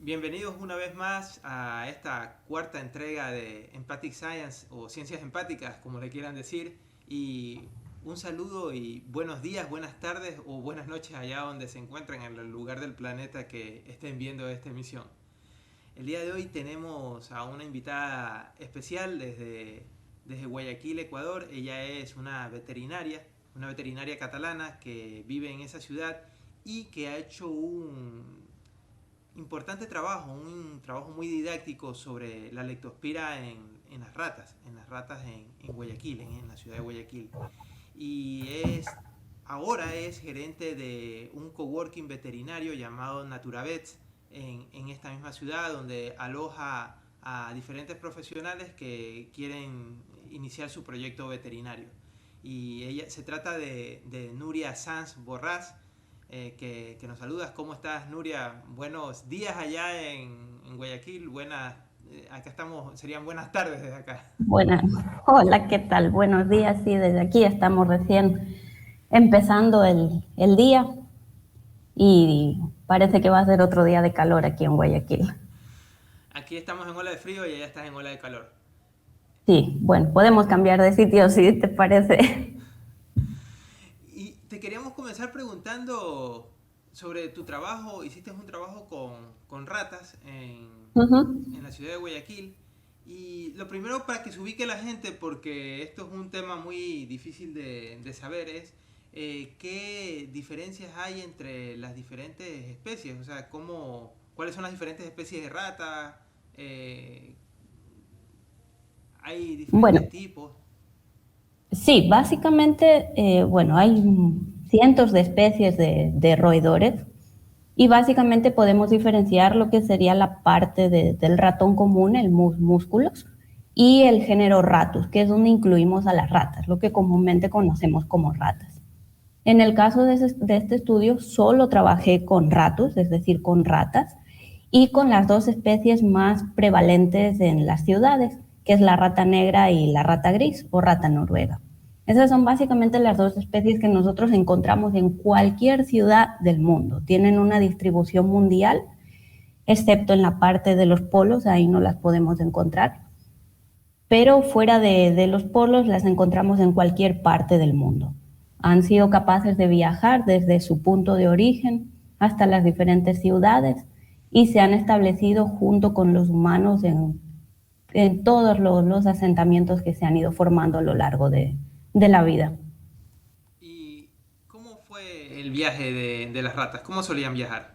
Bienvenidos una vez más a esta cuarta entrega de Empathic Science o Ciencias Empáticas, como le quieran decir, y un saludo y buenos días, buenas tardes o buenas noches allá donde se encuentren en el lugar del planeta que estén viendo esta emisión. El día de hoy tenemos a una invitada especial desde Guayaquil, Ecuador. Ella es una veterinaria catalana que vive en esa ciudad y que ha hecho un importante trabajo, un trabajo muy didáctico sobre la leptospira en las ratas en Guayaquil, en la ciudad de Guayaquil. Y ahora es gerente de un coworking veterinario llamado Naturavets en esta misma ciudad, donde aloja a diferentes profesionales que quieren iniciar su proyecto veterinario. Y se trata de Nuria Sanz Borrás, que nos saludas. ¿Cómo estás, Nuria? Buenos días allá en Guayaquil. Acá estamos, serían buenas tardes desde acá. Buenas, hola, ¿qué tal? Buenos días, sí, desde aquí estamos recién empezando el día y parece que va a ser otro día de calor aquí en Guayaquil. Aquí estamos en ola de frío y allá estás en ola de calor. Sí, bueno, podemos cambiar de sitio si te parece. Y te queríamos comenzar preguntando sobre tu trabajo. Hiciste un trabajo con ratas en la ciudad de Guayaquil. Y lo primero, para que se ubique la gente, porque esto es un tema muy difícil de saber, es qué diferencias hay entre las diferentes especies. O sea, cuáles son las diferentes especies de rata. Hay diferentes tipos. Sí, básicamente, hay cientos de especies de roedores y básicamente podemos diferenciar lo que sería la parte del ratón común, el músculos, y el género Ratus, que es donde incluimos a las ratas, lo que comúnmente conocemos como ratas. En el caso de este estudio, solo trabajé con Ratus, es decir, con ratas, y con las dos especies más prevalentes en las ciudades, que es la rata negra y la rata gris o rata noruega. Esas son básicamente las dos especies que nosotros encontramos en cualquier ciudad del mundo. Tienen una distribución mundial, excepto en la parte de los polos, ahí no las podemos encontrar. Pero fuera de los polos las encontramos en cualquier parte del mundo. Han sido capaces de viajar desde su punto de origen hasta las diferentes ciudades y se han establecido junto con los humanos en todos los asentamientos que se han ido formando a lo largo de la vida. ¿Y cómo fue el viaje de las ratas? ¿Cómo solían viajar?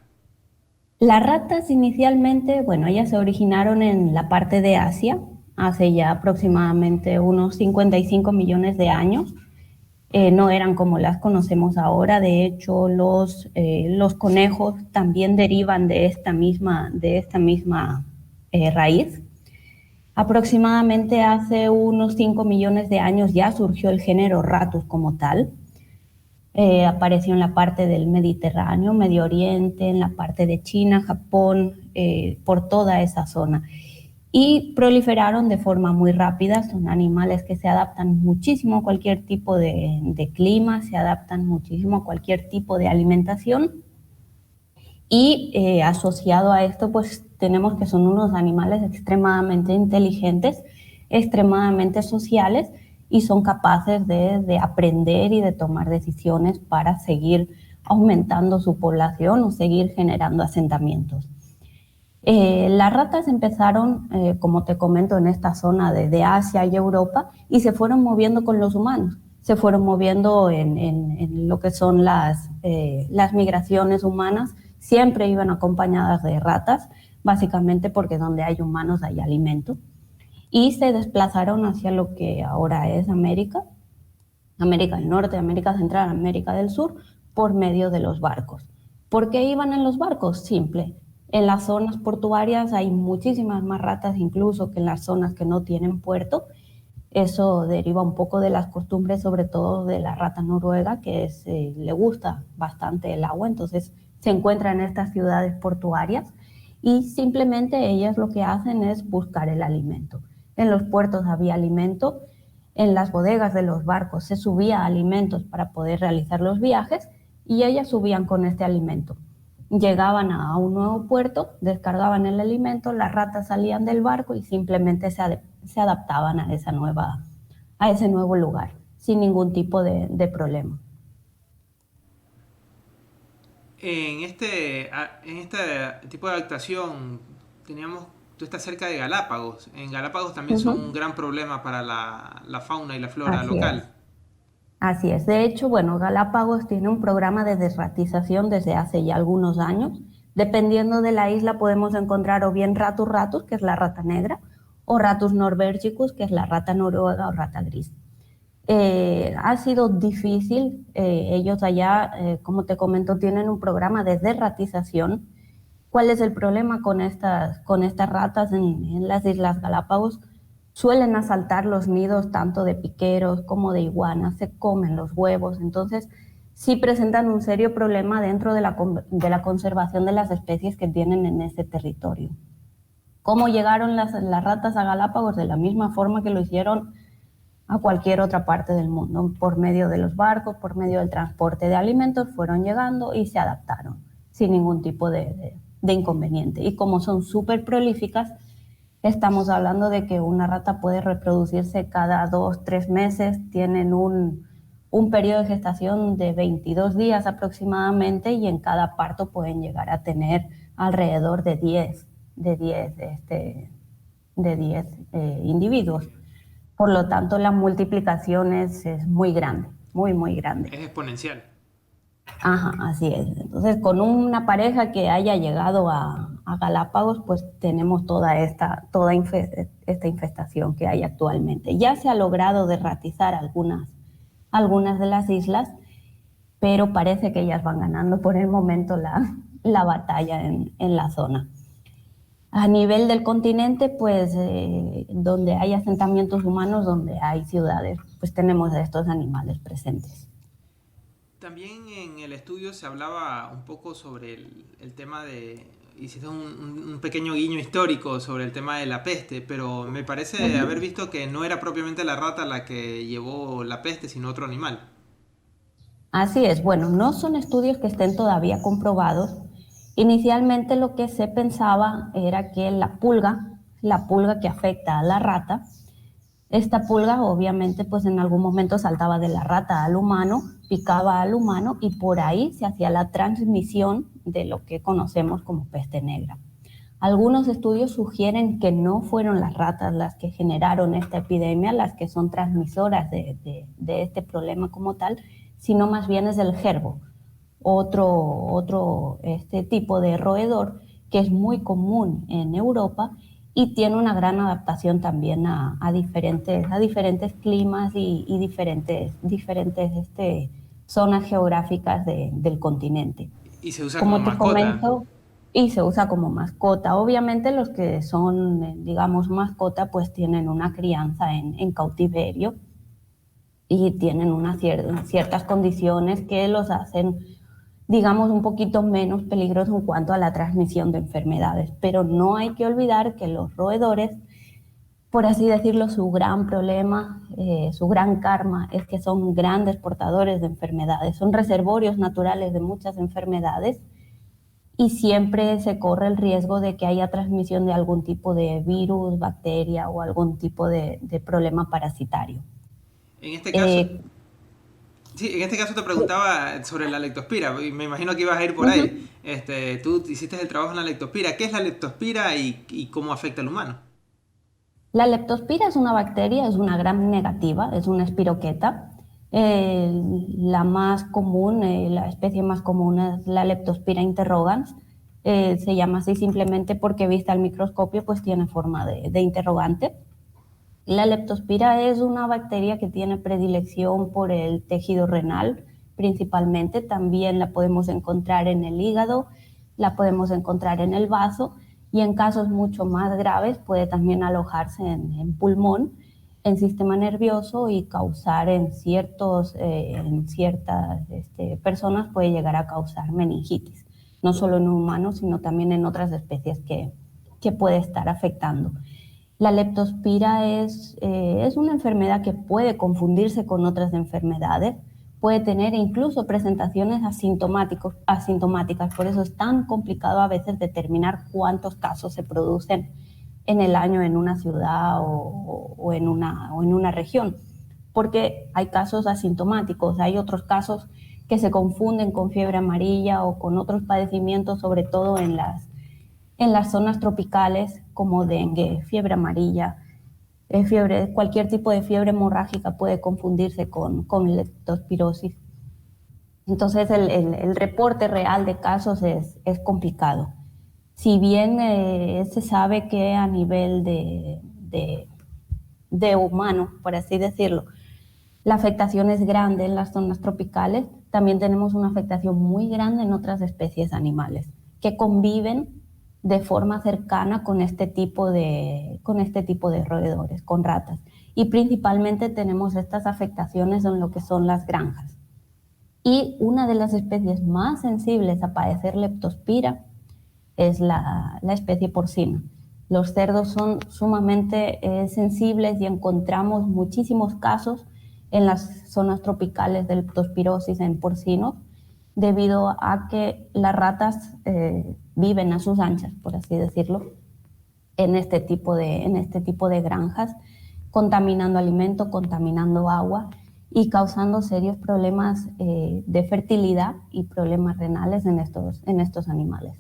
Las ratas inicialmente, ellas se originaron en la parte de Asia, hace ya aproximadamente unos 55 millones de años. No eran como las conocemos ahora. De hecho, los conejos también derivan de esta misma raíz. Aproximadamente hace unos 5 millones de años ya surgió el género Ratus como tal. Apareció en la parte del Mediterráneo, Medio Oriente, en la parte de China, Japón, por toda esa zona. Y proliferaron de forma muy rápida. Son animales que se adaptan muchísimo a cualquier tipo de clima, se adaptan muchísimo a cualquier tipo de alimentación. Y asociado a esto, pues tenemos que son unos animales extremadamente inteligentes, extremadamente sociales y son capaces de aprender y de tomar decisiones para seguir aumentando su población o seguir generando asentamientos. Las ratas empezaron, como te comento, en esta zona de Asia y Europa y se fueron moviendo con los humanos. Se fueron moviendo en lo que son las migraciones humanas. Siempre iban acompañadas de ratas, básicamente porque donde hay humanos hay alimento. Y se desplazaron hacia lo que ahora es América. América del Norte, América Central, América del Sur, por medio de los barcos. ¿Por qué iban en los barcos? Simple. En las zonas portuarias hay muchísimas más ratas incluso que en las zonas que no tienen puerto. Eso deriva un poco de las costumbres, sobre todo de la rata noruega, que le gusta bastante el agua, entonces se encuentra en estas ciudades portuarias y simplemente ellas lo que hacen es buscar el alimento. En los puertos había alimento, en las bodegas de los barcos se subía alimentos para poder realizar los viajes y ellas subían con este alimento. Llegaban a un nuevo puerto, descargaban el alimento, las ratas salían del barco y simplemente se adaptaban a ese nuevo lugar sin ningún tipo de problema. En este tipo de adaptación tú estás cerca de Galápagos. En Galápagos también son un gran problema para la fauna y la flora Así local. es. Así es. De hecho, bueno, Galápagos tiene un programa de desratización desde hace ya algunos años. Dependiendo de la isla podemos encontrar o bien ratus ratus, que es la rata negra, o Ratus norbergicus, que es la rata noruega o rata gris. Ha sido difícil. Ellos allá, como te comento, tienen un programa de desratización. ¿Cuál es el problema con estas ratas en las Islas Galápagos? Suelen asaltar los nidos tanto de piqueros como de iguanas, se comen los huevos, entonces sí presentan un serio problema dentro de la conservación de las especies que tienen en ese territorio. ¿Cómo llegaron las ratas a Galápagos? De la misma forma que lo hicieron a cualquier otra parte del mundo, por medio de los barcos, por medio del transporte de alimentos, fueron llegando y se adaptaron sin ningún tipo de inconveniente. Y como son súper prolíficas, estamos hablando de que una rata puede reproducirse cada 2-3 meses, tienen un periodo de gestación de 22 días aproximadamente y en cada parto pueden llegar a tener alrededor de 10 individuos. Por lo tanto, la multiplicación es muy grande, muy, muy grande. Es exponencial. Ajá, así es. Entonces, con una pareja que haya llegado a Galápagos, pues tenemos toda esta infestación que hay actualmente. Ya se ha logrado derratizar algunas de las islas, pero parece que ellas van ganando por el momento la batalla en la zona. A nivel del continente, pues donde hay asentamientos humanos, donde hay ciudades, pues tenemos a estos animales presentes. También en el estudio se hablaba un poco sobre el tema hiciste un pequeño guiño histórico sobre el tema de la peste, pero me parece haber visto que no era propiamente la rata la que llevó la peste, sino otro animal. Así es, bueno, no son estudios que estén todavía comprobados. Inicialmente lo que se pensaba era que la pulga que afecta a la rata, esta pulga obviamente pues en algún momento saltaba de la rata al humano, picaba al humano y por ahí se hacía la transmisión de lo que conocemos como peste negra. Algunos estudios sugieren que no fueron las ratas las que generaron esta epidemia, las que son transmisoras de este problema como tal, sino más bien es el gerbo, otro tipo de roedor que es muy común en Europa y tiene una gran adaptación también a diferentes climas y diferentes zonas geográficas del continente. Y se usa como mascota. Comento, y se usa como mascota. Obviamente los que son, digamos, mascota, pues tienen una crianza en cautiverio y tienen ciertas condiciones que los hacen, digamos, un poquito menos peligrosos en cuanto a la transmisión de enfermedades. Pero no hay que olvidar que los roedores, por así decirlo, su gran problema, su gran karma es que son grandes portadores de enfermedades, son reservorios naturales de muchas enfermedades y siempre se corre el riesgo de que haya transmisión de algún tipo de virus, bacteria o algún tipo de problema parasitario. En este caso, sí, en este caso te preguntaba sobre la leptospira, y me imagino que ibas a ir por ahí. Tú hiciste el trabajo en la leptospira. ¿Qué es la leptospira y cómo afecta al humano? La leptospira es una bacteria, es una gram negativa, es una espiroqueta. La más común, la especie más común es la Leptospira interrogans. Se llama así simplemente porque vista al microscopio pues tiene forma de interrogante. La leptospira es una bacteria que tiene predilección por el tejido renal, principalmente. También la podemos encontrar en el hígado, la podemos encontrar en el vaso y en casos mucho más graves puede también alojarse en pulmón, en sistema nervioso y causar en ciertas personas puede llegar a causar meningitis, no solo en humanos, sino también en otras especies que puede estar afectando. La leptospira es una enfermedad que puede confundirse con otras enfermedades, puede tener incluso presentaciones asintomáticas, por eso es tan complicado a veces determinar cuántos casos se producen en el año en una ciudad o en una región, porque hay casos asintomáticos, hay otros casos que se confunden con fiebre amarilla o con otros padecimientos, sobre todo en las zonas tropicales como dengue, fiebre amarilla, cualquier tipo de fiebre hemorrágica puede confundirse con leptospirosis. Entonces el reporte real de casos es complicado. Si bien se sabe que a nivel de humano, por así decirlo, la afectación es grande en las zonas tropicales, también tenemos una afectación muy grande en otras especies animales que conviven de forma cercana con este tipo de roedores, con ratas. Y principalmente tenemos estas afectaciones en lo que son las granjas. Y una de las especies más sensibles a padecer leptospira es la especie porcina. Los cerdos son sumamente sensibles y encontramos muchísimos casos en las zonas tropicales de leptospirosis en porcinos, debido a que las ratas viven a sus anchas, por así decirlo, en este tipo de granjas, contaminando alimento, contaminando agua y causando serios problemas de fertilidad y problemas renales en estos animales.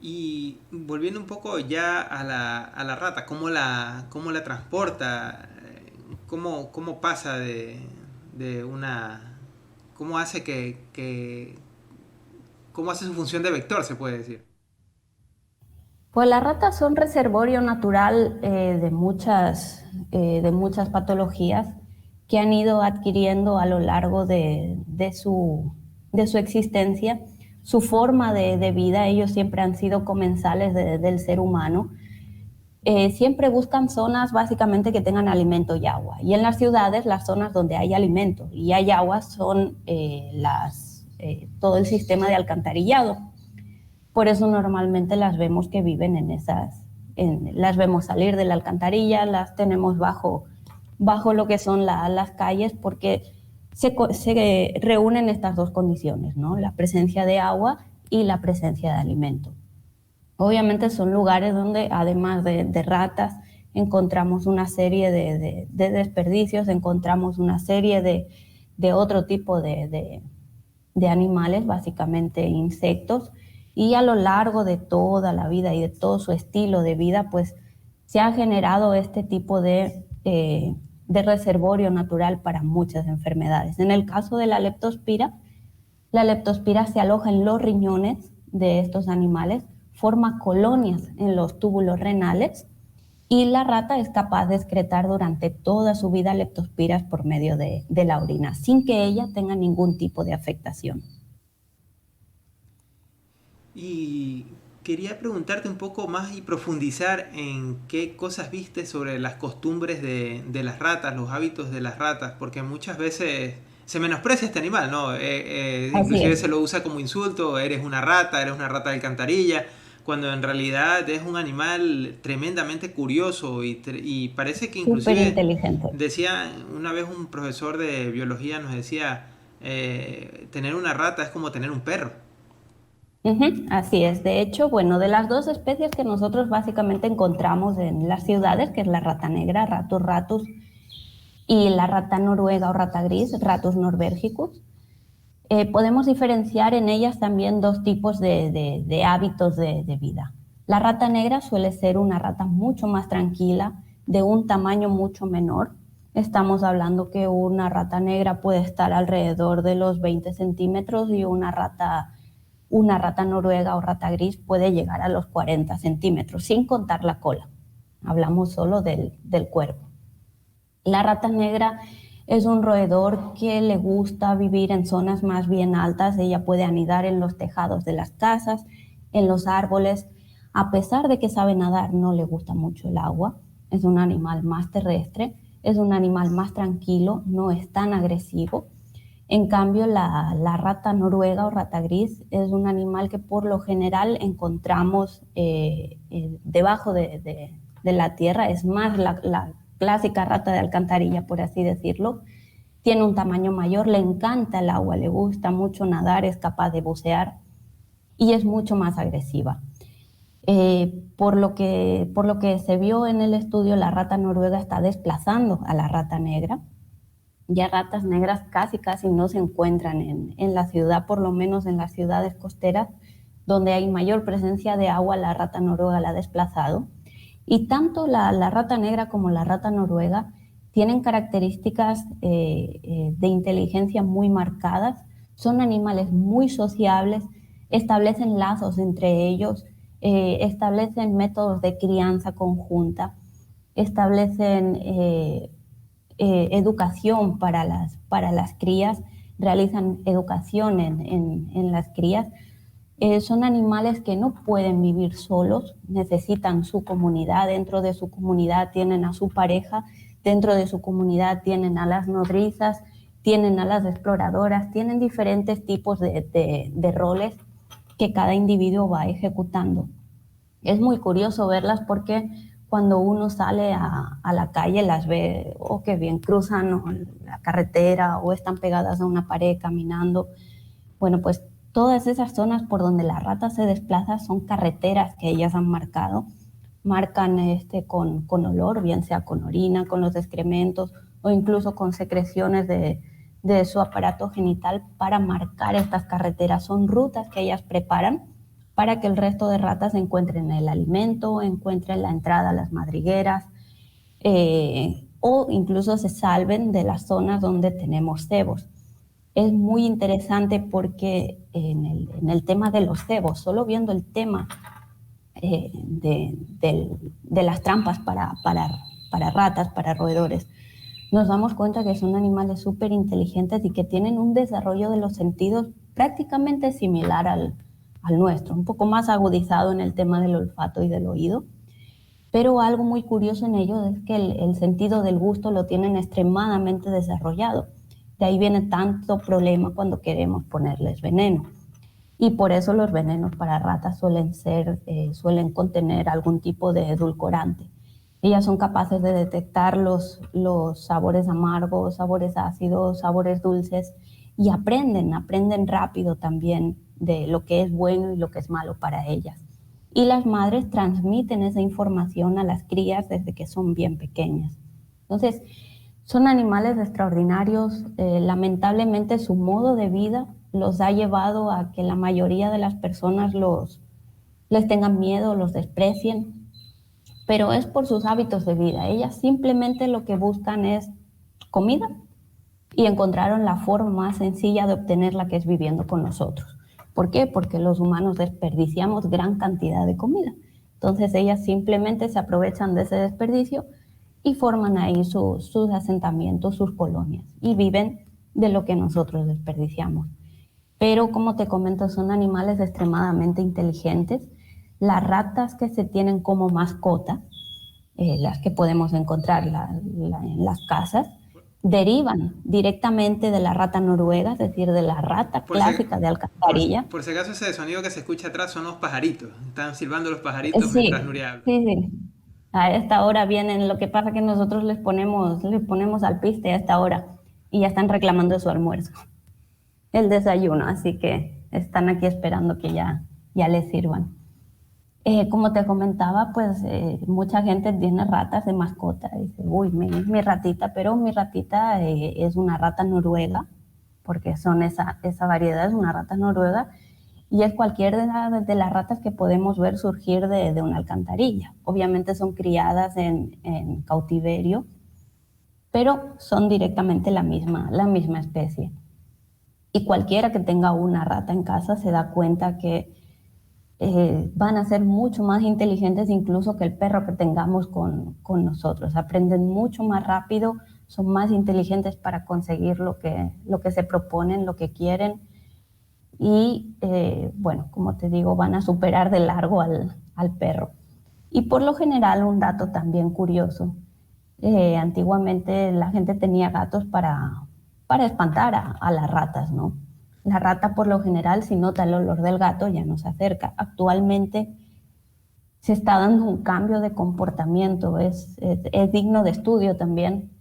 Y volviendo un poco ya a la rata, ¿cómo la transporta? ¿Cómo pasa de una... ¿Cómo hace cómo hace su función de vector, se puede decir? Pues las ratas son reservorio natural de muchas patologías que han ido adquiriendo a lo largo de su existencia, su forma de vida. Ellos siempre han sido comensales del ser humano. Siempre buscan zonas básicamente que tengan alimento y agua. Y en las ciudades, las zonas donde hay alimento y hay agua son todo el sistema de alcantarillado. Por eso normalmente las vemos que viven las vemos salir de la alcantarilla, las tenemos bajo lo que son las calles, porque se reúnen estas dos condiciones, ¿no? La presencia de agua y la presencia de alimento. Obviamente son lugares donde, además de ratas, encontramos una serie de desperdicios, encontramos una serie de otro tipo de animales, básicamente insectos, y a lo largo de toda la vida y de todo su estilo de vida, pues se ha generado este tipo de reservorio natural para muchas enfermedades. En el caso de la leptospira se aloja en los riñones de estos animales, forma colonias en los túbulos renales y la rata es capaz de excretar durante toda su vida leptospiras por medio de la orina, sin que ella tenga ningún tipo de afectación. Y quería preguntarte un poco más y profundizar en qué cosas viste sobre las costumbres de las ratas, los hábitos de las ratas, porque muchas veces se menosprecia este animal, ¿no? Inclusive se lo usa como insulto, eres una rata de alcantarilla, cuando en realidad es un animal tremendamente curioso y parece que inclusive inteligente. decía una vez un profesor de biología nos decía, tener una rata es como tener un perro. Así es. De hecho, bueno, de las dos especies que nosotros básicamente encontramos en las ciudades, que es la rata negra, Ratus ratus, y la rata noruega o rata gris, Ratus norbergicus, podemos diferenciar en ellas también dos tipos de hábitos de vida. La rata negra suele ser una rata mucho más tranquila, de un tamaño mucho menor. Estamos hablando que una rata negra puede estar alrededor de los 20 centímetros y una rata noruega o rata gris puede llegar a los 40 centímetros, sin contar la cola. hablamos solo del cuerpo. La rata negra es un roedor que le gusta vivir en zonas más bien altas. Ella puede anidar en los tejados de las casas, en los árboles. A pesar de que sabe nadar, no le gusta mucho el agua. Es un animal más terrestre, es un animal más tranquilo, no es tan agresivo. En cambio, la rata noruega o rata gris es un animal que por lo general encontramos debajo de la tierra. Es más la clásica rata de alcantarilla, por así decirlo. Tiene un tamaño mayor, le encanta el agua, le gusta mucho nadar, es capaz de bucear y es mucho más agresiva. Por lo que se vio en el estudio, la rata noruega está desplazando a la rata negra. Ya ratas negras casi no se encuentran en la ciudad, por lo menos en las ciudades costeras, donde hay mayor presencia de agua, la rata noruega la ha desplazado. Y tanto la rata negra como la rata noruega tienen características de inteligencia muy marcadas, son animales muy sociables, establecen lazos entre ellos, establecen métodos de crianza conjunta, establecen educación para las crías, realizan educación en las crías. Son animales que no pueden vivir solos, necesitan su comunidad. Dentro de su comunidad tienen a su pareja, dentro de su comunidad tienen a las nodrizas, tienen a las exploradoras, tienen diferentes tipos de roles que cada individuo va ejecutando. Es muy curioso verlas porque cuando uno sale a la calle las ve, oh, qué bien, cruzan la carretera o están pegadas a una pared caminando. Bueno, pues todas esas zonas por donde la rata se desplaza son carreteras que ellas han marcado. Marcan con olor, bien sea con orina, con los excrementos o incluso con secreciones de su aparato genital para marcar estas carreteras. Son rutas que ellas preparan para que el resto de ratas encuentren el alimento, encuentren la entrada a las madrigueras o incluso se salven de las zonas donde tenemos cebos. Es muy interesante porque en el tema de los cebos, solo viendo el tema de las trampas para ratas, para roedores, nos damos cuenta que son animales súper inteligentes y que tienen un desarrollo de los sentidos prácticamente similar al nuestro, un poco más agudizado en el tema del olfato y del oído. Pero algo muy curioso en ellos es que el sentido del gusto lo tienen extremadamente desarrollado. De ahí viene tanto problema cuando queremos ponerles veneno. Y por eso los venenos para ratas suelen contener algún tipo de edulcorante. Ellas son capaces de detectar los sabores amargos, sabores ácidos, sabores dulces y aprenden rápido también de lo que es bueno y lo que es malo para ellas. Y las madres transmiten esa información a las crías desde que son bien pequeñas. Entonces, son animales extraordinarios. Lamentablemente su modo de vida los ha llevado a que la mayoría de las personas les tengan miedo, los desprecien, pero es por sus hábitos de vida. Ellas simplemente lo que buscan es comida y encontraron la forma más sencilla de obtenerla, que es viviendo con nosotros. ¿Por qué? Porque los humanos desperdiciamos gran cantidad de comida. Entonces ellas simplemente se aprovechan de ese desperdicio y forman ahí sus asentamientos, sus colonias, y viven de lo que nosotros desperdiciamos. Pero como te comento, son animales extremadamente inteligentes. Las ratas que se tienen como mascota, las que podemos encontrar en las casas, derivan directamente de la rata noruega, es decir, de la rata clásica de alcantarilla. Por si acaso ese sonido que se escucha atrás son los pajaritos. Están silbando los pajaritos mientras Nuria habla. Sí. A esta hora vienen, lo que pasa es que nosotros les ponemos alpiste a esta hora y ya están reclamando su almuerzo, el desayuno, así que están aquí esperando que ya les sirvan. Como te comentaba, pues mucha gente tiene ratas de mascota. Dice, uy, mi ratita, pero mi ratita es una rata noruega, porque son esa variedad, es una rata noruega, y es cualquier de las ratas que podemos ver surgir de una alcantarilla. Obviamente son criadas en cautiverio, pero son directamente la misma especie. Y cualquiera que tenga una rata en casa se da cuenta que van a ser mucho más inteligentes incluso que el perro que tengamos con nosotros. Aprenden mucho más rápido, son más inteligentes para conseguir lo que se proponen, lo que quieren. Y bueno, como te digo, van a superar de largo al perro. Y por lo general, un dato también curioso, antiguamente la gente tenía gatos para espantar a las ratas, ¿no? La rata por lo general, si nota el olor del gato, ya no se acerca. Actualmente se está dando un cambio de comportamiento, es digno de estudio también,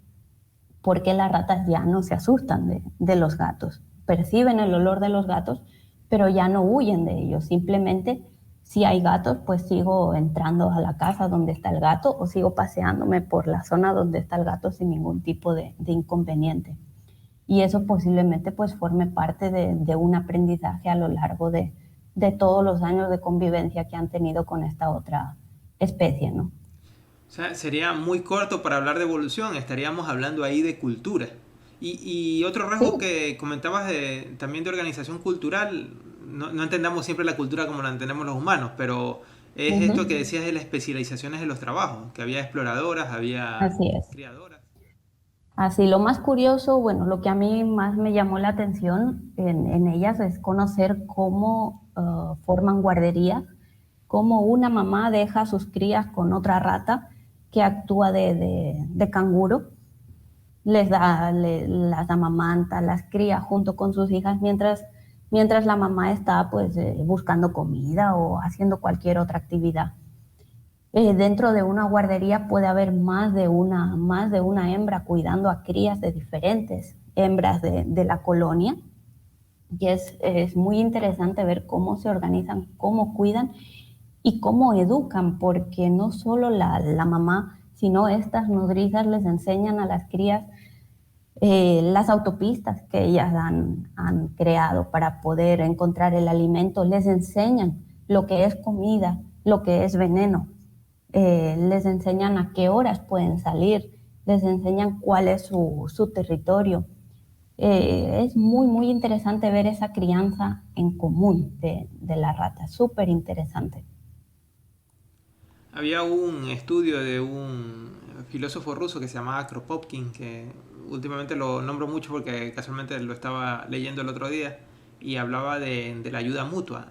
porque las ratas ya no se asustan de los gatos. Perciben el olor de los gatos, pero ya no huyen de ellos. Simplemente, si hay gatos, pues sigo entrando a la casa donde está el gato o sigo paseándome por la zona donde está el gato sin ningún tipo de inconveniente. Y eso posiblemente pues forme parte de un aprendizaje a lo largo de todos los años de convivencia que han tenido con esta otra especie, ¿no? O sea, sería muy corto para hablar de evolución, estaríamos hablando ahí de cultura. Y otro rasgo Sí. que comentabas también de organización cultural, no entendamos siempre la cultura como la entendemos los humanos, pero es esto que Ujú. decías de las especializaciones de los trabajos, que había exploradoras, había Así es. criadoras. Así, lo más curioso, bueno, lo que a mí más me llamó la atención en ellas es conocer cómo forman guarderías, cómo una mamá deja a sus crías con otra rata que actúa de canguro, las amamanta, las cría junto con sus hijas mientras la mamá está pues buscando comida o haciendo cualquier otra actividad. Dentro de una guardería puede haber más de una hembra cuidando a crías de diferentes hembras de la colonia. Y es muy interesante ver cómo se organizan, cómo cuidan y cómo educan, porque no solo la mamá, sino estas nodrizas les enseñan a las crías las autopistas que ellas han creado para poder encontrar el alimento, les enseñan lo que es comida, lo que es veneno, les enseñan a qué horas pueden salir, les enseñan cuál es su territorio. Es muy, muy interesante ver esa crianza en común de la rata, súper interesante. Había un estudio de un filósofo ruso que se llamaba Kropotkin, que últimamente lo nombro mucho porque casualmente lo estaba leyendo el otro día, y hablaba de la ayuda mutua,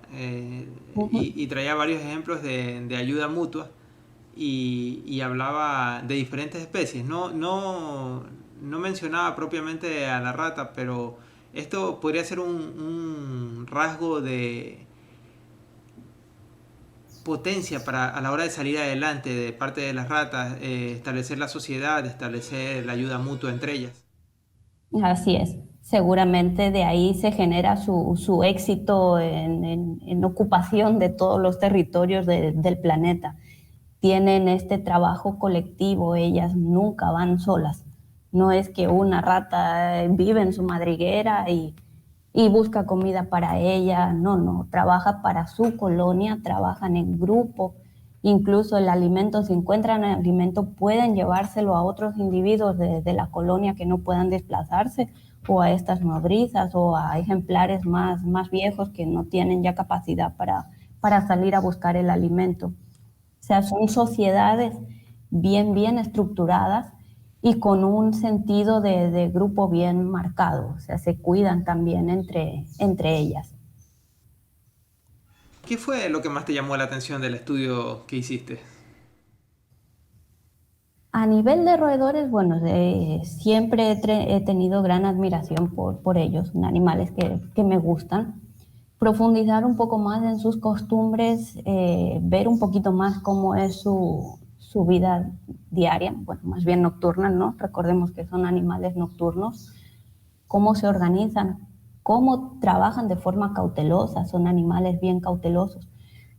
Uh -huh. y traía varios ejemplos de ayuda mutua, y hablaba de diferentes especies. No mencionaba propiamente a la rata, pero esto podría ser un rasgo de potencia para a la hora de salir adelante de parte de las ratas, establecer la sociedad, establecer la ayuda mutua entre ellas. Así es. Seguramente de ahí se genera su éxito en ocupación de todos los territorios del planeta. Tienen este trabajo colectivo, ellas nunca van solas. No es que una rata vive en su madriguera y busca comida para ella, no, no, trabaja para su colonia, trabajan en grupo, incluso el alimento, si encuentran el alimento, pueden llevárselo a otros individuos de la colonia que no puedan desplazarse, o a estas nodrizas, o a ejemplares más viejos que no tienen ya capacidad para salir a buscar el alimento. O sea, son sociedades bien estructuradas y con un sentido de grupo bien marcado. O sea, se cuidan también entre ellas. ¿Qué fue lo que más te llamó la atención del estudio que hiciste? A nivel de roedores, bueno, siempre he tenido gran admiración por ellos, son animales que me gustan. Profundizar un poco más en sus costumbres, ver un poquito más cómo es su vida diaria, bueno, más bien nocturna, ¿no? Recordemos que son animales nocturnos, cómo se organizan, cómo trabajan de forma cautelosa, son animales bien cautelosos.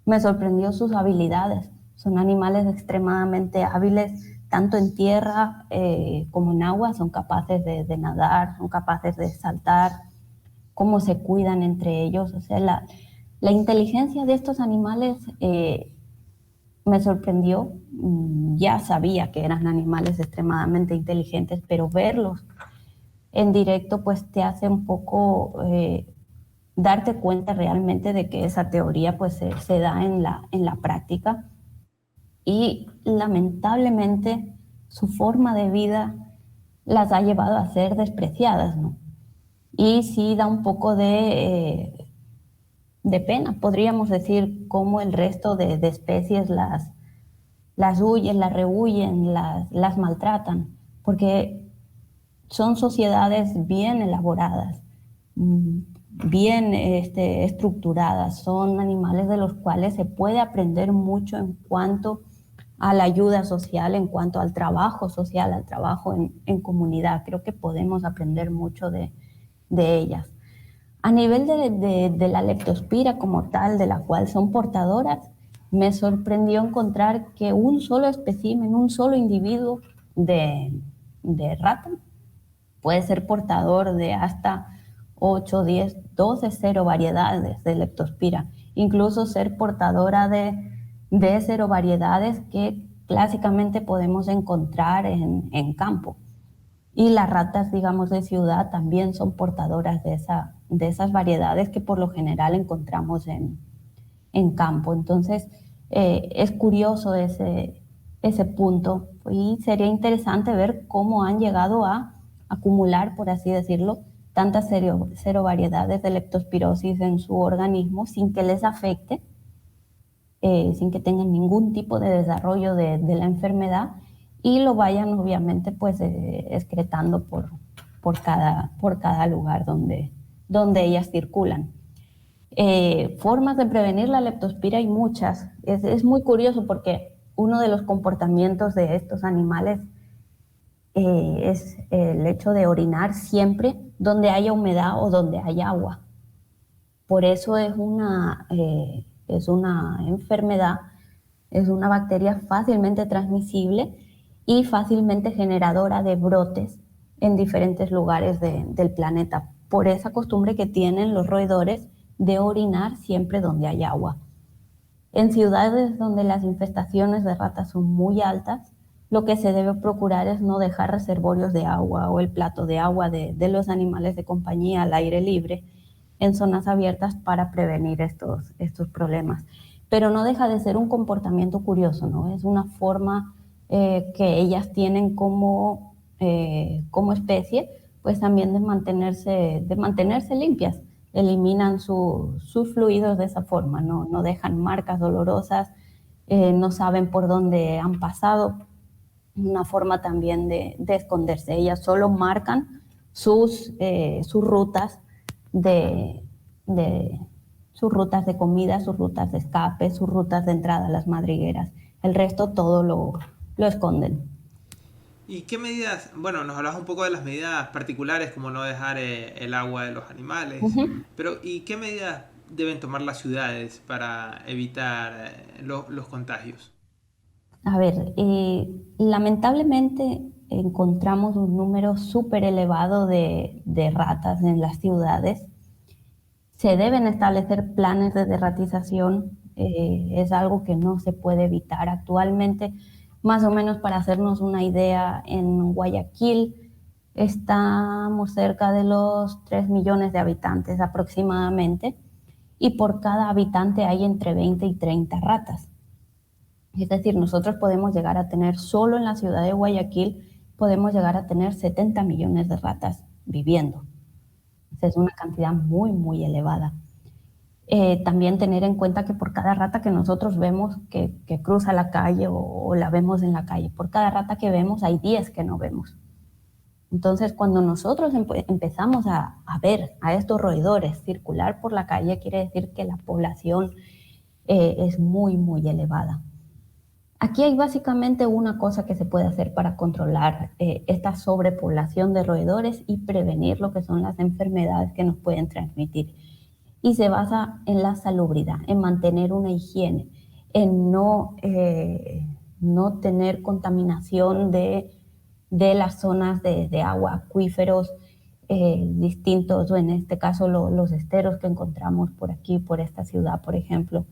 Me sorprendió sus habilidades, son animales extremadamente hábiles, tanto en tierra como en agua, son capaces de nadar, son capaces de saltar, cómo se cuidan entre ellos. O sea, la inteligencia de estos animales me sorprendió. Ya sabía que eran animales extremadamente inteligentes, pero verlos en directo pues te hace un poco darte cuenta realmente de que esa teoría pues se da en la práctica y lamentablemente su forma de vida las ha llevado a ser despreciadas, ¿no? Y sí da un poco de pena, podríamos decir, cómo el resto de especies las huyen, las rehuyen, las maltratan, porque son sociedades bien elaboradas, bien estructuradas, son animales de los cuales se puede aprender mucho en cuanto a la ayuda social, en cuanto al trabajo social, al trabajo en comunidad. Creo que podemos aprender mucho de ellas. A nivel de la leptospira como tal, de la cual son portadoras, me sorprendió encontrar que un solo espécimen, un solo individuo de rata puede ser portador de hasta 8, 10, 12 serovariedades de leptospira, incluso ser portadora de serovariedades que clásicamente podemos encontrar en campo. Y las ratas, digamos, de ciudad también son portadoras de esas variedades que por lo general encontramos en campo. Entonces, es curioso ese punto y sería interesante ver cómo han llegado a acumular, por así decirlo, tantas serovariedades de leptospirosis en su organismo sin que les afecte, sin que tengan ningún tipo de desarrollo de la enfermedad y lo vayan obviamente pues excretando por cada lugar donde ellas circulan. Formas de prevenir la leptospira hay muchas. Es muy curioso porque uno de los comportamientos de estos animales es el hecho de orinar siempre donde haya humedad o donde haya agua. Por eso es una enfermedad, es una bacteria fácilmente transmisible y fácilmente generadora de brotes en diferentes lugares del planeta, por esa costumbre que tienen los roedores de orinar siempre donde hay agua. En ciudades donde las infestaciones de ratas son muy altas, lo que se debe procurar es no dejar reservorios de agua o el plato de agua de los animales de compañía al aire libre en zonas abiertas para prevenir estos problemas. Pero no deja de ser un comportamiento curioso, ¿no? Es una forma que ellas tienen como especie, pues también de mantenerse limpias. Eliminan sus fluidos de esa forma, no dejan marcas dolorosas, no saben por dónde han pasado, una forma también de esconderse. Ellas solo marcan sus rutas de, de, sus rutas de comida, sus rutas de escape, sus rutas de entrada a las madrigueras. El resto todo lo esconden. ¿Y qué medidas? Bueno, nos hablas un poco de las medidas particulares, como no dejar el agua de los animales, Uh-huh. pero ¿y qué medidas deben tomar las ciudades para evitar los contagios? A ver, lamentablemente encontramos un número súper elevado de ratas en las ciudades. Se deben establecer planes de derratización, es algo que no se puede evitar actualmente. Más o menos para hacernos una idea, en Guayaquil estamos cerca de los 3 millones de habitantes aproximadamente y por cada habitante hay entre 20 y 30 ratas. Es decir, nosotros podemos llegar a tener, solo en la ciudad de Guayaquil, podemos llegar a tener 70 millones de ratas viviendo. Es una cantidad muy, muy elevada. También tener en cuenta que por cada rata que nosotros vemos que cruza la calle o la vemos en la calle, por cada rata que vemos hay 10 que no vemos. Entonces, cuando nosotros empezamos a ver a estos roedores circular por la calle, quiere decir que la población es muy, muy elevada. Aquí hay básicamente una cosa que se puede hacer para controlar esta sobrepoblación de roedores y prevenir lo que son las enfermedades que nos pueden transmitir. Y se basa en la salubridad, en mantener una higiene, en no tener contaminación de las zonas de agua, acuíferos distintos, o en este caso los esteros que encontramos por aquí, por esta ciudad, por ejemplo.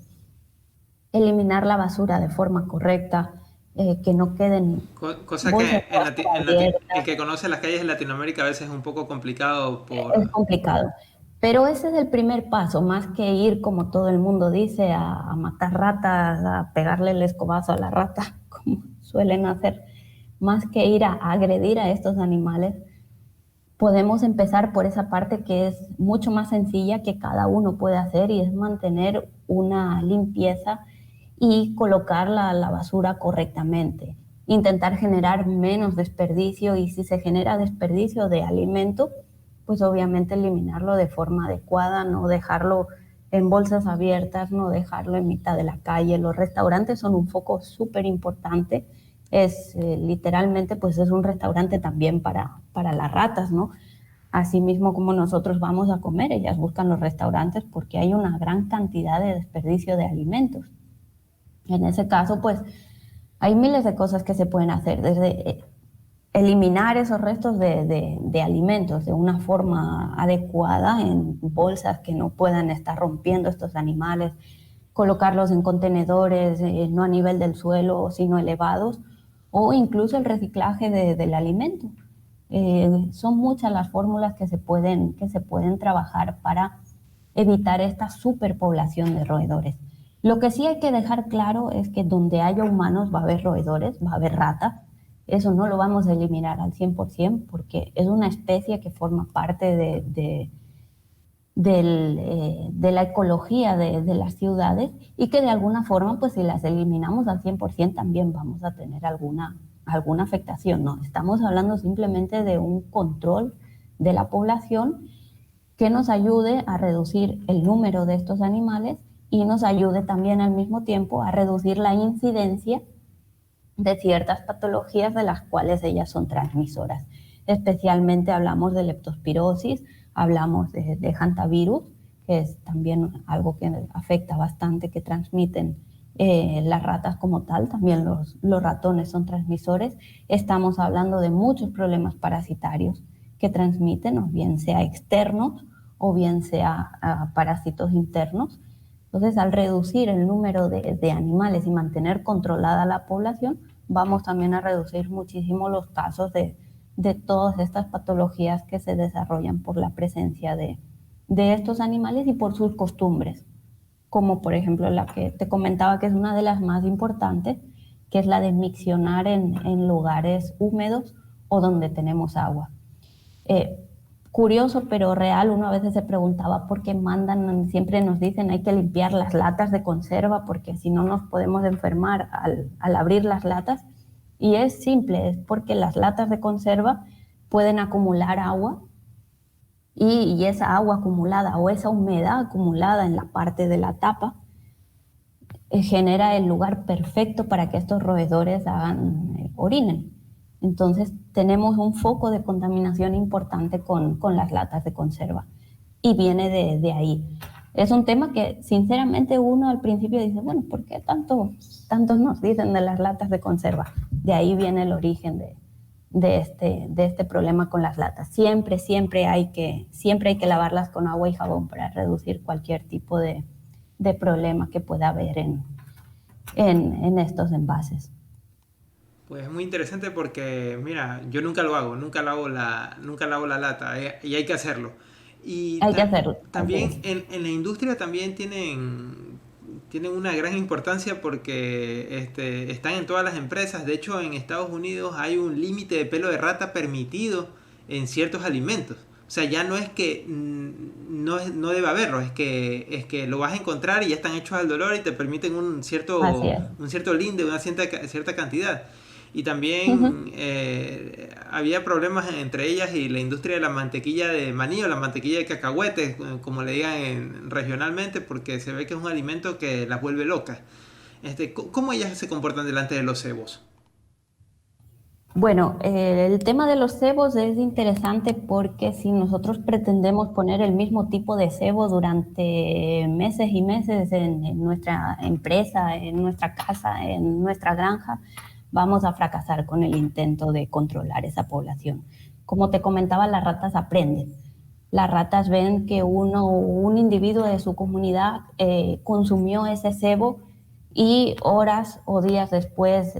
Eliminar la basura de forma correcta, que no queden Cosa bolsas que abiertas. el que conoce las calles de Latinoamérica a veces es un poco complicado Es por... complicado. Pero ese es el primer paso, más que ir, como todo el mundo dice, a matar ratas, a pegarle el escobazo a la rata, como suelen hacer, más que ir a agredir a estos animales, podemos empezar por esa parte que es mucho más sencilla que cada uno puede hacer y es mantener una limpieza y colocar la basura correctamente. Intentar generar menos desperdicio y si se genera desperdicio de alimento, pues obviamente eliminarlo de forma adecuada, no dejarlo en bolsas abiertas, no dejarlo en mitad de la calle. Los restaurantes son un foco súper importante. Es literalmente, pues es un restaurante también para las ratas, ¿no? Así mismo como nosotros vamos a comer, ellas buscan los restaurantes porque hay una gran cantidad de desperdicio de alimentos. En ese caso, pues hay miles de cosas que se pueden hacer, desde eliminar esos restos de alimentos de una forma adecuada en bolsas que no puedan estar rompiendo estos animales, colocarlos en contenedores no a nivel del suelo, sino elevados, o incluso el reciclaje del alimento. Son muchas las fórmulas que se pueden trabajar para evitar esta superpoblación de roedores. Lo que sí hay que dejar claro es que donde haya humanos va a haber roedores, va a haber ratas. Eso no lo vamos a eliminar al 100% porque es una especie que forma parte de la ecología de las ciudades y que de alguna forma, pues si las eliminamos al 100% también vamos a tener alguna afectación. No, estamos hablando simplemente de un control de la población que nos ayude a reducir el número de estos animales y nos ayude también al mismo tiempo a reducir la incidencia de ciertas patologías de las cuales ellas son transmisoras. Especialmente hablamos de leptospirosis, hablamos de hantavirus, que es también algo que afecta bastante, que transmiten las ratas como tal, también los ratones son transmisores. Estamos hablando de muchos problemas parasitarios que transmiten, o bien sea externos o bien sea parásitos internos. Entonces, al reducir el número de animales y mantener controlada la población, vamos también a reducir muchísimo los casos de todas estas patologías que se desarrollan por la presencia de estos animales y por sus costumbres, como por ejemplo la que te comentaba que es una de las más importantes, que es la de miccionar en lugares húmedos o donde tenemos agua. Curioso pero real, uno a veces se preguntaba por qué mandan, siempre nos dicen hay que limpiar las latas de conserva porque si no nos podemos enfermar al abrir las latas. Y es simple, es porque las latas de conserva pueden acumular agua y esa agua acumulada o esa humedad acumulada en la parte de la tapa genera el lugar perfecto para que estos roedores orinen. Entonces tenemos un foco de contaminación importante con las latas de conserva y viene de ahí. Es un tema que sinceramente uno al principio dice, bueno, ¿por qué tantos nos dicen de las latas de conserva? De ahí viene el origen de este problema con las latas. Siempre hay que lavarlas con agua y jabón para reducir cualquier tipo de problema que pueda haber en estos envases. Pues es muy interesante porque, mira, yo nunca lo hago, nunca lavo la lata y hay que hacerlo. Y Hay que hacerlo, así también es. en la industria también tienen una gran importancia porque están en todas las empresas. De hecho, en Estados Unidos hay un límite de pelo de rata permitido en ciertos alimentos. O sea, ya no es que no debe haberlo, es que lo vas a encontrar y ya están hechos al dolor y te permiten Así es. un cierto linde, una cierta cantidad. Y también Ujú. había problemas entre ellas y la industria de la mantequilla de maní o la mantequilla de cacahuete, como le digan regionalmente, porque se ve que es un alimento que las vuelve locas. ¿Cómo ellas se comportan delante de los cebos? Bueno, el tema de los cebos es interesante porque si nosotros pretendemos poner el mismo tipo de cebo durante meses y meses en nuestra empresa, en nuestra casa, en nuestra granja, vamos a fracasar con el intento de controlar esa población. Como te comentaba, las ratas aprenden. Las ratas ven que un individuo de su comunidad consumió ese cebo y horas o días después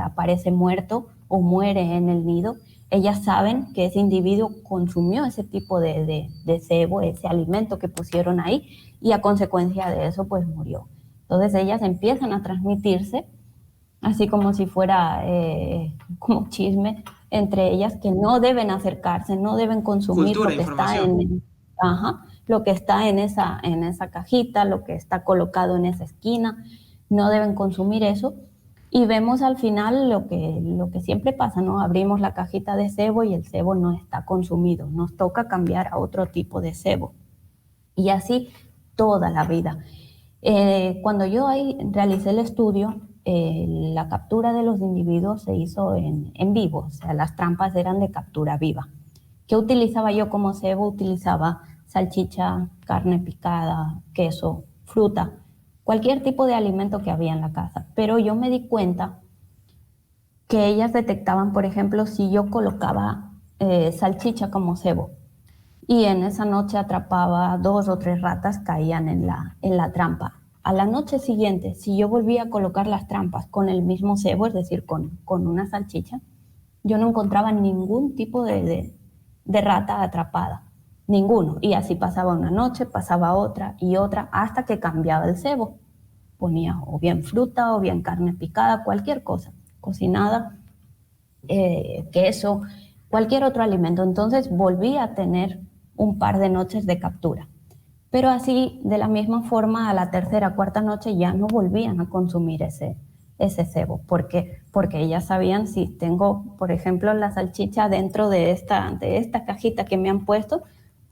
aparece muerto o muere en el nido. ellas saben que ese individuo consumió ese tipo de cebo, ese alimento que pusieron ahí, y a consecuencia de eso, pues murió. Entonces ellas empiezan a transmitirse, así como si fuera como chisme entre ellas, que no deben acercarse, no deben consumir Cultura, lo que está información. ajá, lo que está en esa cajita, lo que está colocado en esa esquina, no deben consumir eso. Y vemos al final lo que siempre pasa, ¿no? Abrimos la cajita de cebo y el cebo no está consumido. Nos toca cambiar a otro tipo de cebo. Y así toda la vida. Cuando yo ahí realicé el estudio, la captura de los individuos se hizo en vivo, o sea, las trampas eran de captura viva. ¿Qué utilizaba yo como cebo? Utilizaba salchicha, carne picada, queso, fruta, cualquier tipo de alimento que había en la casa. Pero yo me di cuenta que ellas detectaban, por ejemplo, si yo colocaba salchicha como cebo y en esa noche atrapaba 2 o 3 ratas, caían en la trampa. A la noche siguiente, si yo volvía a colocar las trampas con el mismo cebo, es decir, con una salchicha, yo no encontraba ningún tipo de rata atrapada, ninguno. Y así pasaba una noche, pasaba otra y otra, hasta que cambiaba el cebo. Ponía o bien fruta o bien carne picada, cualquier cosa, cocinada, queso, cualquier otro alimento. Entonces volví a tener un par de noches de captura. Pero así, de la misma forma, a la tercera, cuarta noche ya no volvían a consumir ese cebo, porque ellas sabían si tengo, por ejemplo, la salchicha dentro de esta cajita que me han puesto,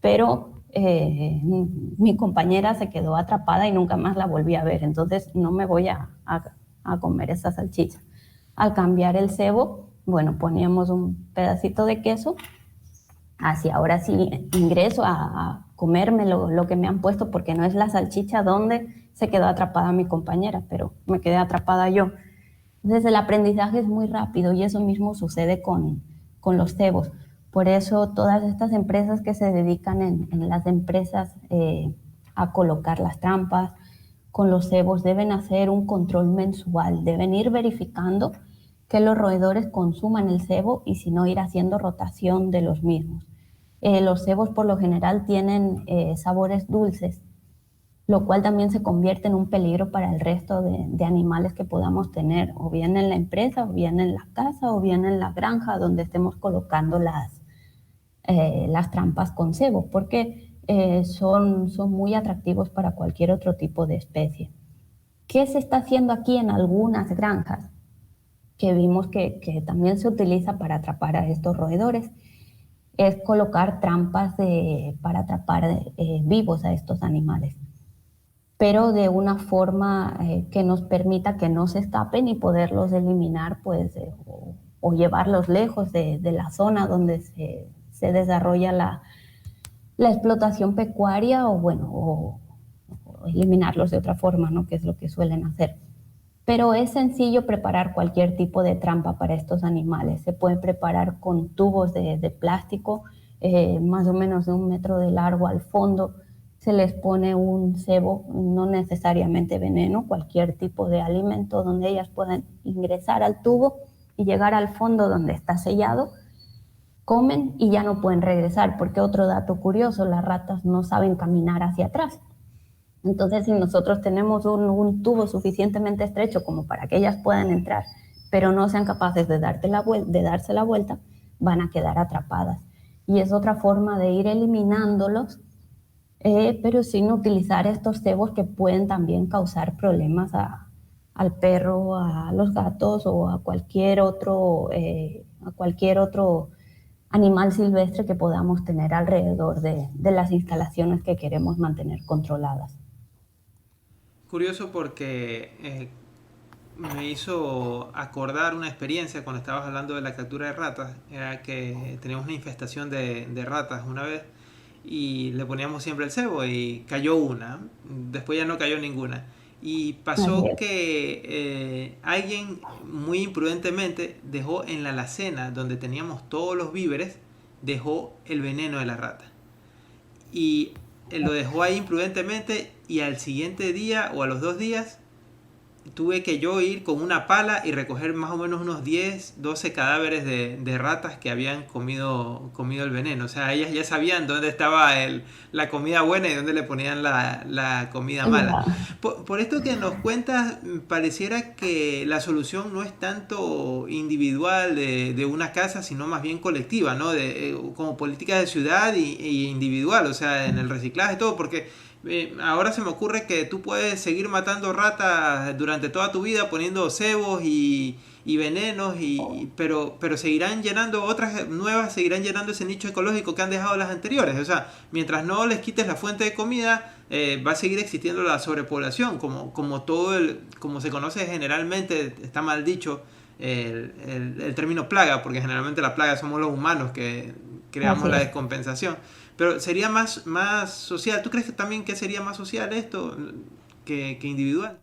pero mi compañera se quedó atrapada y nunca más la volví a ver, entonces no me voy a comer esa salchicha. Al cambiar el cebo, bueno, poníamos un pedacito de queso, así ahora sí ingreso a comerme lo que me han puesto, porque no es la salchicha donde se quedó atrapada mi compañera, pero me quedé atrapada yo. Entonces el aprendizaje es muy rápido y eso mismo sucede con los cebos. Por eso todas estas empresas que se dedican en las empresas a colocar las trampas con los cebos deben hacer un control mensual, deben ir verificando que los roedores consuman el cebo y si no ir haciendo rotación de los mismos. Los cebos por lo general tienen sabores dulces, lo cual también se convierte en un peligro para el resto de animales que podamos tener, o bien en la empresa, o bien en la casa, o bien en la granja donde estemos colocando las trampas con cebo, porque son muy atractivos para cualquier otro tipo de especie. ¿Qué se está haciendo aquí en algunas granjas? Que vimos que también se utiliza para atrapar a estos roedores, es colocar trampas para atrapar vivos a estos animales, pero de una forma que nos permita que no se escapen y poderlos eliminar, pues, o llevarlos lejos de la zona donde se desarrolla la explotación pecuaria, o bueno, o eliminarlos de otra forma, ¿no? Que es lo que suelen hacer. Pero es sencillo preparar cualquier tipo de trampa para estos animales. Se pueden preparar con tubos de plástico, más o menos de 1 metro de largo al fondo. Se les pone un cebo, no necesariamente veneno, cualquier tipo de alimento donde ellas puedan ingresar al tubo y llegar al fondo donde está sellado, comen y ya no pueden regresar, porque otro dato curioso, las ratas no saben caminar hacia atrás. Entonces, si nosotros tenemos un tubo suficientemente estrecho como para que ellas puedan entrar, pero no sean capaces de darse la vuelta, van a quedar atrapadas. Y es otra forma de ir eliminándolos, pero sin utilizar estos cebos que pueden también causar problemas al perro, a los gatos o a cualquier otro animal silvestre que podamos tener alrededor de las instalaciones que queremos mantener controladas. Curioso porque me hizo acordar una experiencia cuando estabas hablando de la captura de ratas. Era que teníamos una infestación de ratas una vez y le poníamos siempre el cebo y cayó una. Después ya no cayó ninguna. Y Así pasó es. que alguien muy imprudentemente dejó en la alacena donde teníamos todos los víveres, dejó el veneno de la rata. Y lo dejó ahí imprudentemente y al siguiente día o a los 2 días tuve que yo ir con una pala y recoger más o menos unos 10 12 cadáveres de ratas que habían comido el veneno. O sea, ellas ya sabían dónde estaba la comida buena y dónde le ponían la comida mala. Ya. Por esto que nos cuentas, pareciera que la solución no es tanto individual de una casa, sino más bien colectiva, ¿no? Como política de ciudad y individual, o sea, en el reciclaje y todo, porque ahora se me ocurre que tú puedes seguir matando ratas durante toda tu vida poniendo cebos y venenos, pero seguirán llenando, otras nuevas seguirán llenando ese nicho ecológico que han dejado las anteriores. O sea, mientras no les quites la fuente de comida, va a seguir existiendo la sobrepoblación, como se conoce generalmente, está mal dicho el término plaga, porque generalmente la plaga somos los humanos que creamos Así la es. descompensación. Pero sería más social. ¿Tú crees que también que sería más social esto que individual?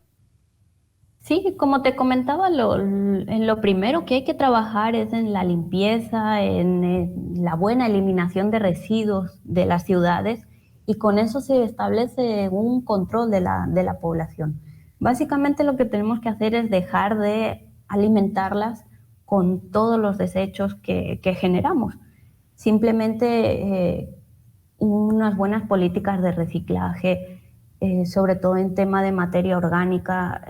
Sí, como te comentaba, en lo primero que hay que trabajar es en la limpieza, la buena eliminación de residuos de las ciudades y con eso se establece un control de la población. Básicamente lo que tenemos que hacer es dejar de alimentarlas con todos los desechos que generamos. Simplemente unas buenas políticas de reciclaje, sobre todo en tema de materia orgánica,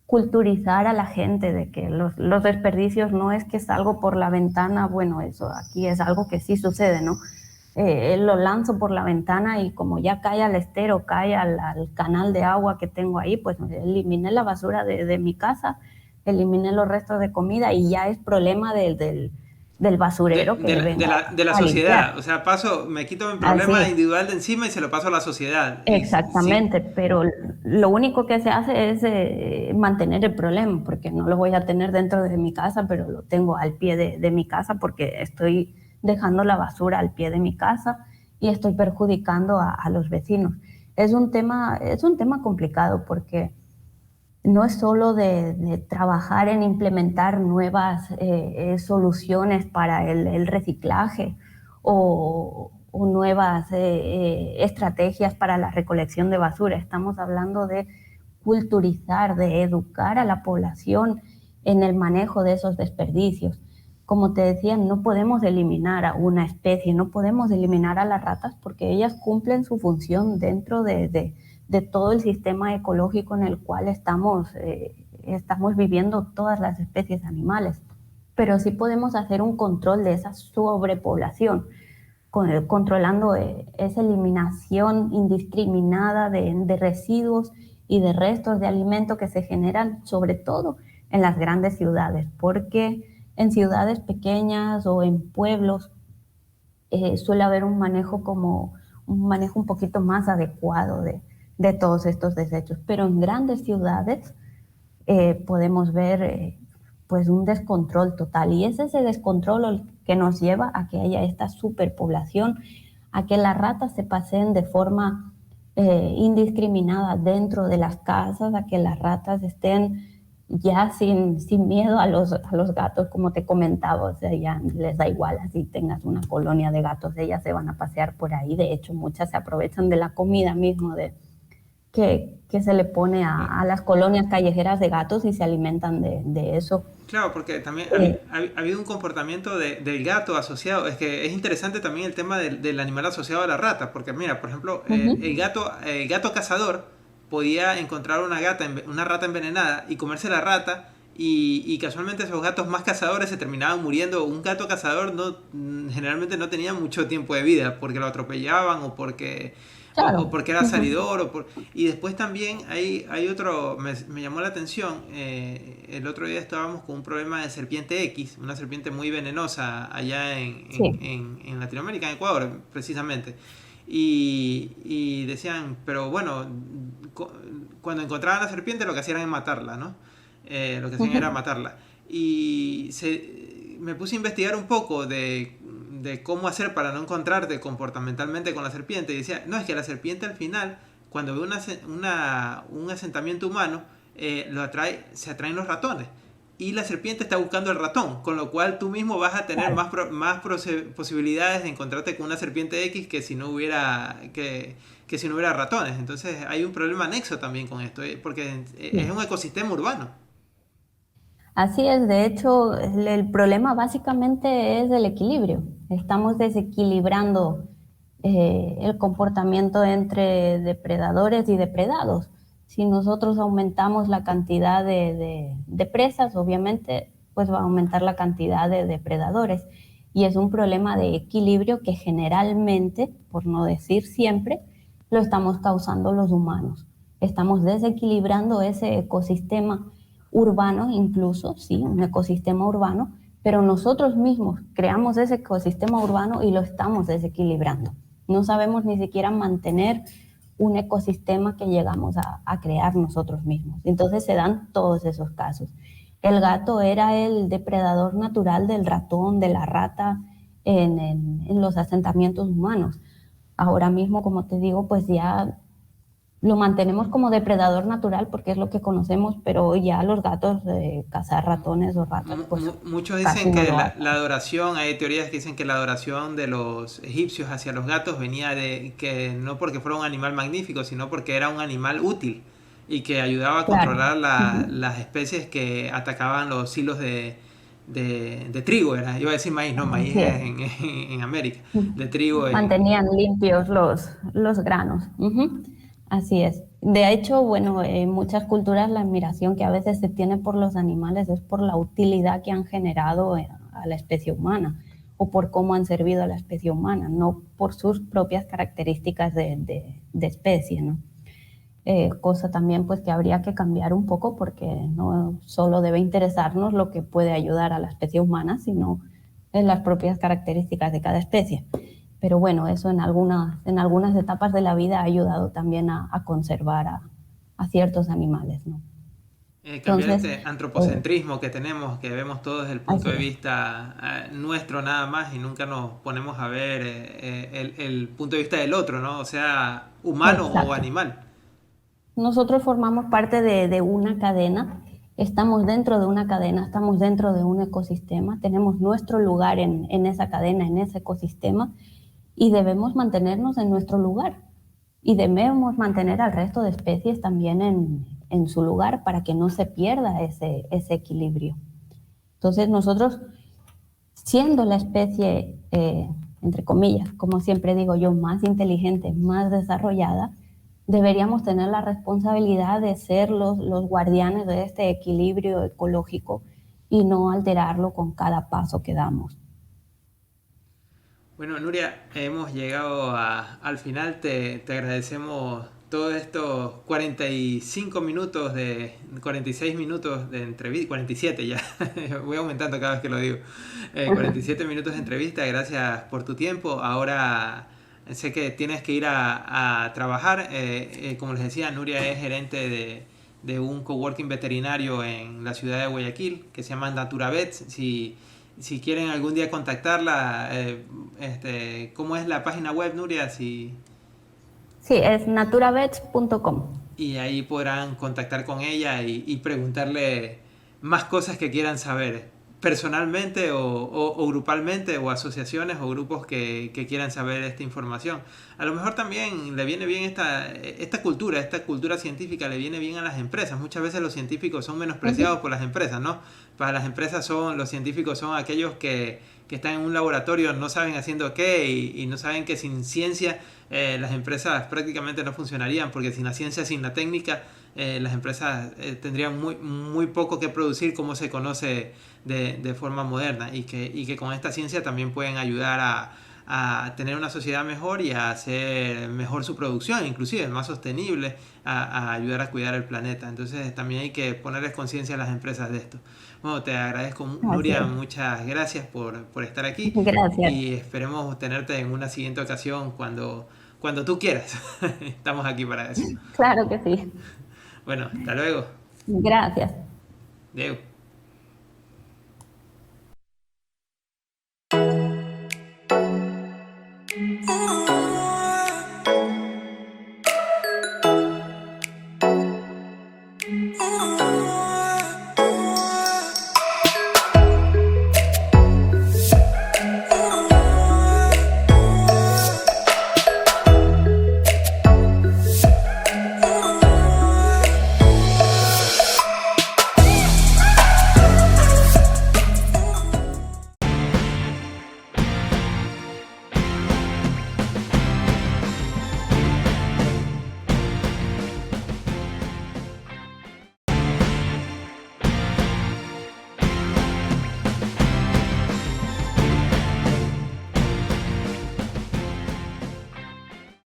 culturizar a la gente de que los desperdicios no es que salgo por la ventana, bueno, eso aquí es algo que sí sucede, ¿no? Lo lanzo por la ventana y como ya cae al estero, cae al canal de agua que tengo ahí, pues eliminé la basura de mi casa, eliminé los restos de comida y ya es problema del basurero que venga De la a limpiar. sociedad. O sea, me quito mi Así problema es. individual de encima y se lo paso a la sociedad. Y sí, Exactamente, pero lo único que se hace es mantener el problema, porque no lo voy a tener dentro de mi casa, pero lo tengo al pie de mi casa porque estoy dejando la basura al pie de mi casa y estoy perjudicando a los vecinos. Es un tema complicado porque no es solo de trabajar en implementar nuevas soluciones para el reciclaje o nuevas estrategias para la recolección de basura. Estamos hablando de culturizar, de educar a la población en el manejo de esos desperdicios. Como te decía, no podemos eliminar a una especie, no podemos eliminar a las ratas porque ellas cumplen su función dentro de todo el sistema ecológico en el cual estamos viviendo todas las especies animales. Pero sí podemos hacer un control de esa sobrepoblación, controlando esa eliminación indiscriminada de residuos y de restos de alimento que se generan sobre todo en las grandes ciudades, porque en ciudades pequeñas o en pueblos suele haber un manejo un poquito más adecuado de todos estos desechos. Pero en grandes ciudades podemos ver pues un descontrol total y es ese descontrol el que nos lleva a que haya esta superpoblación, a que las ratas se paseen de forma indiscriminada dentro de las casas, a que las ratas estén ya sin miedo a los gatos, como te comentaba, o sea, ya les da igual, así tengas una colonia de gatos, ellas se van a pasear por ahí, de hecho muchas se aprovechan de la comida mismo que se le pone a las colonias callejeras de gatos y se alimentan de eso. claro, porque también Eh, ha habido un comportamiento del gato asociado. Es que es interesante también el tema del animal asociado a la rata. Porque mira, por ejemplo, uh-huh. el gato cazador podía encontrar una rata envenenada y comerse la rata. Y casualmente esos gatos más cazadores se terminaban muriendo. Un gato cazador generalmente no tenía mucho tiempo de vida porque lo atropellaban o Claro. porque era Uh-huh. salidor. Y después también hay otro, me llamó la atención, el otro día estábamos con un problema de serpiente X, una serpiente muy venenosa allá Sí. en Latinoamérica, en Ecuador precisamente. Y decían, pero bueno, cuando encontraban la serpiente lo que hacían era matarla, ¿no? Lo que hacían era Uh-huh. matarla. Me puse a investigar un poco de cómo hacer para no encontrarte comportamentalmente con la serpiente. Y decía, no, es que la serpiente al final, cuando ve un asentamiento humano, se atraen los ratones. y la serpiente está buscando el ratón, con lo cual tú mismo vas a tener Claro. posibilidades de encontrarte con una serpiente X que si no hubiera que si no hubiera ratones. Entonces hay un problema anexo también con esto, porque es Sí. un ecosistema urbano. Así es, de hecho, el problema básicamente es el equilibrio. Estamos desequilibrando el comportamiento entre depredadores y depredados. Si nosotros aumentamos la cantidad de presas, obviamente, pues va a aumentar la cantidad de depredadores. Y es un problema de equilibrio que generalmente, por no decir siempre, lo estamos causando los humanos. Estamos desequilibrando ese ecosistema urbano, incluso, sí, un ecosistema urbano, pero nosotros mismos creamos ese ecosistema urbano y lo estamos desequilibrando. No sabemos ni siquiera mantener un ecosistema que llegamos a crear nosotros mismos. Entonces se dan todos esos casos. El gato era el depredador natural del ratón, de la rata en los asentamientos humanos. Ahora mismo, como te digo, pues ya lo mantenemos como depredador natural porque es lo que conocemos, pero ya los gatos cazar ratones o ratas, pues Muchos casi dicen no que lo la hacen. adoración, hay teorías que dicen que la adoración de los egipcios hacia los gatos venía de que no porque fuera un animal magnífico, sino porque era un animal útil y que ayudaba a Claro. controlar Ujú. las especies que atacaban los hilos de trigo, era, iba a decir maíz, no, maíz Así es es. en América, de trigo Mantenían limpios los granos. Ujú. Así es. De hecho, bueno, en muchas culturas la admiración que a veces se tiene por los animales es por la utilidad que han generado a la especie humana o por cómo han servido a la especie humana, no por sus propias características de especie, ¿no? Cosa también pues que habría que cambiar un poco porque no solo debe interesarnos lo que puede ayudar a la especie humana, sino en las propias características de cada especie. Pero bueno, eso en algunas etapas de la vida ha ayudado también a conservar a ciertos animales, ¿no? cambiar Entonces, este antropocentrismo que tenemos, que vemos todo desde el punto así de es. vista nuestro nada más y nunca nos ponemos a ver el punto de vista del otro, ¿no? O sea, humano o Exacto. animal. Nosotros formamos parte de una cadena, estamos dentro de una cadena, estamos dentro de un ecosistema, tenemos nuestro lugar en esa cadena, en ese ecosistema, y debemos mantenernos en nuestro lugar. Y debemos mantener al resto de especies también en su lugar para que no se pierda ese equilibrio. Entonces nosotros, siendo la especie, entre comillas, como siempre digo yo, más inteligente, más desarrollada, deberíamos tener la responsabilidad de ser los guardianes de este equilibrio ecológico y no alterarlo con cada paso que damos. Bueno, Nuria, hemos llegado al final. Te agradecemos todos estos 45 minutos 46 minutos de entrevista, 47 ya, voy aumentando cada vez que lo digo. 47 minutos de entrevista, gracias por tu tiempo. Ahora sé que tienes que ir a trabajar. Como les decía, Nuria es gerente de un coworking veterinario en la ciudad de Guayaquil que se llama NaturaVets. Si quieren algún día contactarla, ¿cómo es la página web, Nuria? Sí, es naturavets.com. Y ahí podrán contactar con ella y preguntarle más cosas que quieran saber, personalmente o grupalmente, o asociaciones o grupos que quieran saber esta información. A lo mejor también le viene bien esta cultura científica le viene bien a las empresas. Muchas veces los científicos son Uh -huh. menospreciados por las empresas, ¿no? Para las empresas los científicos son aquellos que están en un laboratorio, no saben haciendo qué y no saben que sin ciencia las empresas prácticamente no funcionarían, porque sin la ciencia, sin la técnica, las empresas tendrían muy poco que producir como se conoce de forma moderna, y que con esta ciencia también pueden ayudar a tener una sociedad mejor y a hacer mejor su producción, inclusive más sostenible, a ayudar a cuidar el planeta. Entonces también hay que ponerles conciencia a las empresas de esto. Bueno, te agradezco, Así Nuria, es. muchas gracias por estar aquí Gracias. y esperemos tenerte en una siguiente ocasión cuando tú quieras. Estamos aquí para eso. Claro que sí. Bueno, hasta luego. Gracias. Diego.